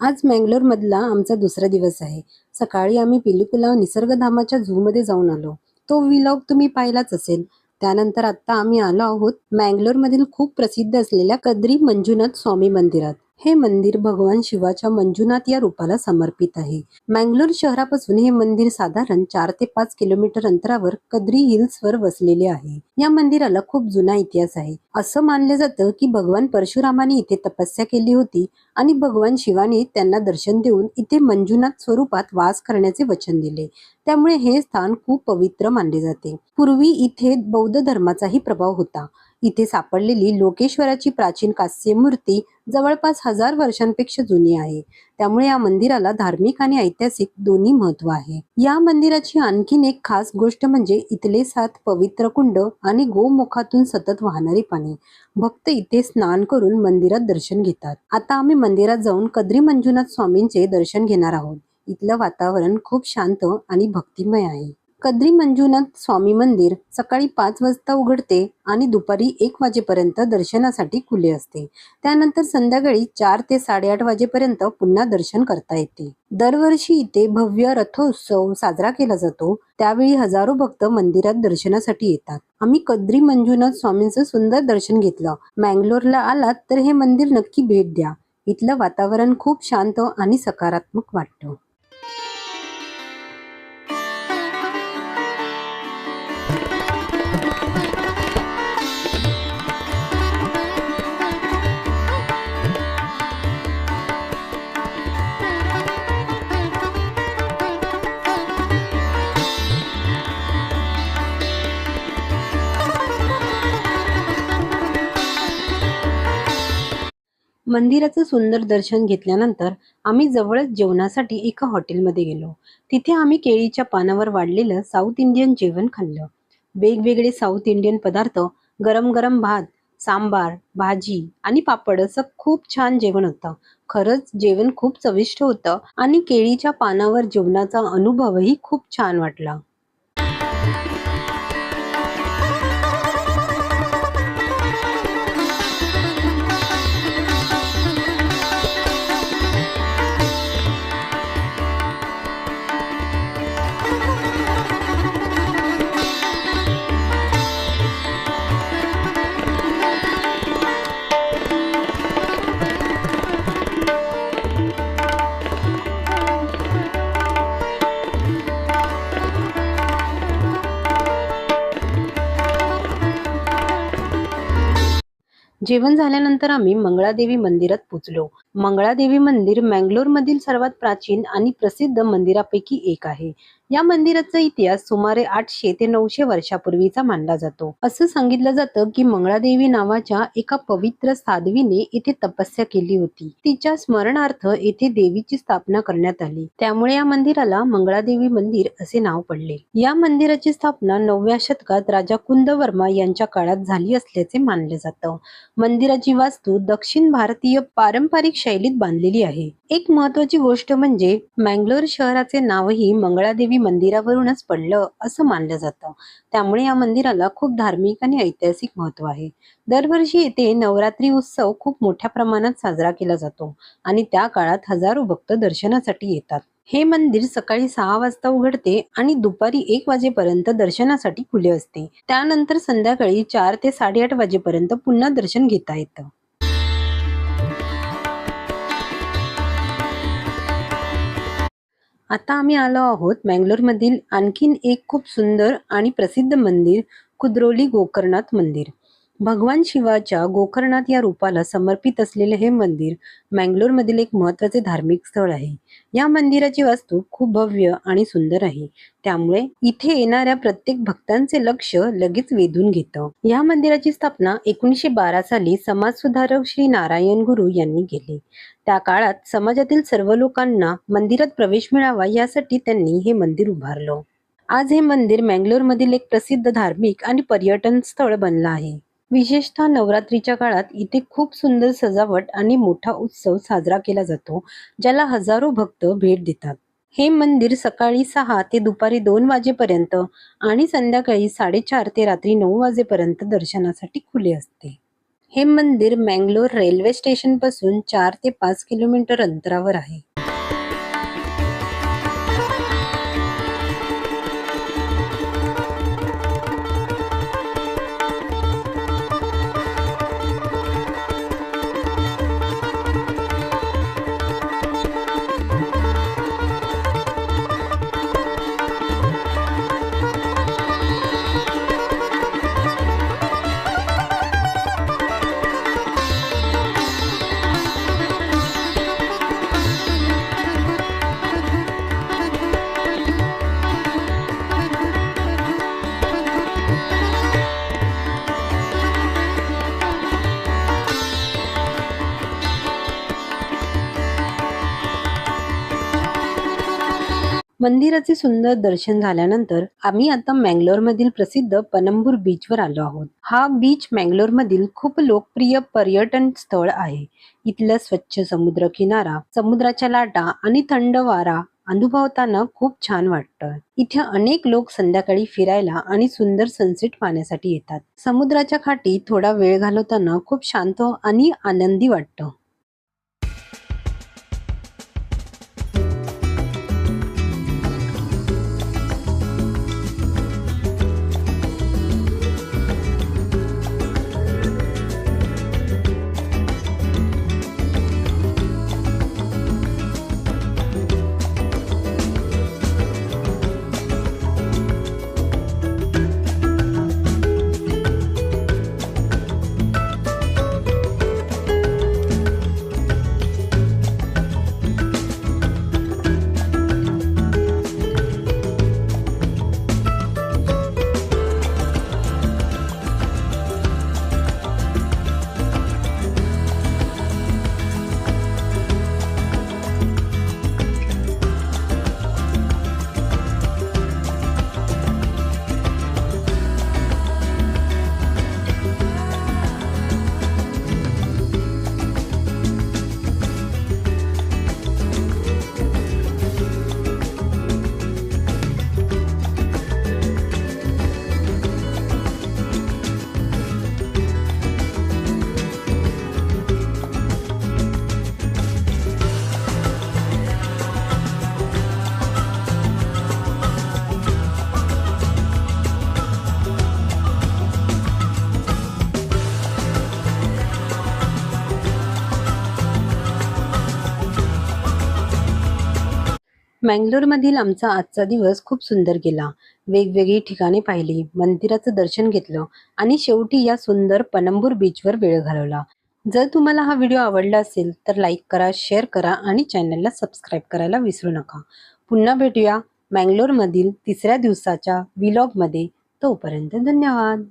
आज मंगलोरमधला आमचा दुसरा दिवस आहे. सकाळी आम्ही पिलीकुला निसर्गधामाच्या झूमध्ये जाऊन आलो. तो व्लॉग तुम्ही पाहिलाच असेल. त्यानंतर आता आम्ही आलो आहोत मंगलोरमधील खूप प्रसिद्ध असलेल्या कद्री मंजुनाथ स्वामी मंदिरात. हे मंदिर भगवान शिवाच्या मंजुनाथ या रूपाला समर्पित आहे. मंगलोर शहरापासून हे मंदिर साधारण 4 ते 5 किलोमीटर अंतरावर कद्री हिल्सवर वसलेले आहे. या मंदिराला खूप जुना इतिहास आहे. असं मानलं जातं की भगवान परशुरामाने इथे तपस्या केली होती आणि भगवान शिवाने त्यांना दर्शन देऊन इथे मंजुनाथ स्वरूपात वास करण्याचे वचन दिले. त्यामुळे हे स्थान खूप पवित्र मानले जाते. पूर्वी इथे बौद्ध धर्माचाही प्रभाव होता. इथे सापडलेली लोकेश्वराची प्राचीन कास्य मूर्ती जवळपास 1000 वर्षांपेक्षा जुनी आहे. त्यामुळे या मंदिराला धार्मिक आणि ऐतिहासिक दोन्ही महत्व आहे. या मंदिराची आणखीन एक खास गोष्ट म्हणजे इथले 7 पवित्र कुंड आणि गोमुखातून सतत वाहणारे पाणी. भक्त इथे स्नान करून मंदिरात दर्शन घेतात. आता आम्ही मंदिरात जाऊन कद्री मंजुनाथ स्वामींचे दर्शन घेणार आहोत. इथलं वातावरण खूप शांत आणि भक्तिमय आहे. कद्री मंजुनाथ स्वामी मंदिर सकाळी 5 वाजता उघडते आणि दुपारी 1 वाजेपर्यंत दर्शनासाठी खुले असते. त्यानंतर संध्याकाळी 4 ते 8:30 वाजेपर्यंत पुन्हा दर्शन करता येते. दरवर्षी इथे भव्य रथोत्सव साजरा केला जातो. त्यावेळी हजारो भक्त मंदिरात दर्शनासाठी येतात. आम्ही कद्री मंजुनाथ स्वामींचं सुंदर दर्शन घेतलं. मंगलोरला आलात तर हे मंदिर नक्की भेट द्या. इथलं वातावरण खूप शांत आणि सकारात्मक वाटतं. मंदिराचं सुंदर दर्शन घेतल्यानंतर आम्ही जवळच जेवणासाठी एका हॉटेलमध्ये गेलो. तिथे आम्ही केळीच्या पानावर वाढलेलं साऊथ इंडियन जेवण खाल्लं. वेगवेगळे साऊथ इंडियन पदार्थ, गरम गरम भात, सांबार, भाजी आणि पापड असं खूप छान जेवण होतं. खरंच जेवण खूप चविष्ट होतं आणि केळीच्या पानावर जेवणाचा अनुभवही खूप छान वाटला. जेवण झाल्यानंतर आम्ही मंगळादेवी मंदिरात पोचलो. मंगळादेवी मंदिर मंगलोरमधील सर्वात प्राचीन आणि प्रसिद्ध मंदिरापैकी एक आहे. या मंदिराचा इतिहास सुमारे 800 ते 900 वर्षापूर्वीचा मानला जातो. असं सांगितलं जातं की मंगळादेवी नावाच्या एका पवित्र साध्वीने इथे तपस्या केली होती. तिच्या स्मरणार्थ येथे देवीची स्थापना करण्यात आली. त्यामुळे या मंदिराला मंगळादेवी मंदिर असे नाव पडले. या मंदिराची स्थापना 9व्या शतकात राजा कुंदवर्मा यांच्या काळात झाली असल्याचे मानले जातं. मंदिराची वास्तू दक्षिण भारतीय पारंपरिक शैलीत बांधलेली आहे. एक महत्वाची गोष्ट म्हणजे मंगलोर शहराचे नावही मंगळादेवी मंदिरावरूनच पडलं असं मानलं जातं. त्यामुळे या मंदिराला खूप धार्मिक आणि ऐतिहासिक महत्व आहे. दरवर्षी येथे नवरात्री उत्सव खूप मोठ्या प्रमाणात साजरा केला जातो आणि त्या काळात हजारो भक्त दर्शनासाठी येतात. हे मंदिर सकाळी 6 वाजता उघडते आणि दुपारी 1 वाजेपर्यंत दर्शनासाठी खुले असते. त्यानंतर संध्याकाळी 4 ते 8:30 वाजेपर्यंत पुन्हा दर्शन घेता येतं. आता आम्ही आलो आहोत मंगलोरमधील आणखीन एक खूप सुंदर आणि प्रसिद्ध मंदिर, कुद्रोली गोकर्णनाथ मंदिर. भगवान शिवाच्या गोकर्णनाथ या रूपाला समर्पित असलेले हे मंदिर मंगलोरमधील एक महत्त्वाचे धार्मिक स्थळ आहे. या मंदिराची वास्तू खूप भव्य आणि सुंदर आहे. त्यामुळे इथे येणाऱ्या प्रत्येक भक्तांचे लक्ष लगेच वेधून घेतं. या मंदिराची स्थापना 1912 साली समाजसुधारक श्री नारायण गुरु यांनी केली. त्या काळात समाजातील सर्व लोकांना मंदिरात प्रवेश मिळावा यासाठी त्यांनी हे मंदिर उभारलं. आज हे मंदिर मंगलोरमधील एक प्रसिद्ध धार्मिक आणि पर्यटन स्थळ बनलं आहे. विशेषतः नवरात्रीच्या काळात इथे खूप सुंदर सजावट आणि मोठा उत्सव साजरा केला जातो, ज्याला हजारो भक्त भेट देतात. हे मंदिर सकाळी 6 ते दुपारी 2 वाजेपर्यंत आणि संध्याकाळी 4:30 ते रात्री 9 वाजेपर्यंत दर्शनासाठी खुले असते. हे मंदिर मँगलोर रेल्वे स्टेशन पासून 4 ते 5 किलोमीटर अंतरावर आहे. मंदिराचे सुंदर दर्शन झाल्यानंतर आम्ही आता मँगलोरमधील प्रसिद्ध पणंबूर बीचवर आलो आहोत. हा बीच मँगलोरमधील खूप लोकप्रिय पर्यटन स्थळ आहे. इथलं स्वच्छ समुद्र किनारा, समुद्राच्या लाटा आणि थंड वारा अनुभवताना खूप छान वाटतं. इथे अनेक लोक संध्याकाळी फिरायला आणि सुंदर सनसेट पाहण्यासाठी येतात. समुद्राच्या काठी थोडा वेळ घालवताना खूप शांत आणि आनंदी वाटतं. मँगलोरमधील आमचा आजचा दिवस खूप सुंदर गेला. वेगवेगळी ठिकाणे पाहिली, मंदिराचं दर्शन घेतलं आणि शेवटी या सुंदर पणंबूर बीचवर वेळ घालवला. जर तुम्हाला हा व्हिडिओ आवडला असेल तर लाईक करा, शेअर करा आणि चॅनलला सबस्क्राईब करायला विसरू नका. पुन्हा भेटूया मँगलोरमधील 3ऱ्या दिवसाच्या व्लॉगमध्ये. तोपर्यंत धन्यवाद.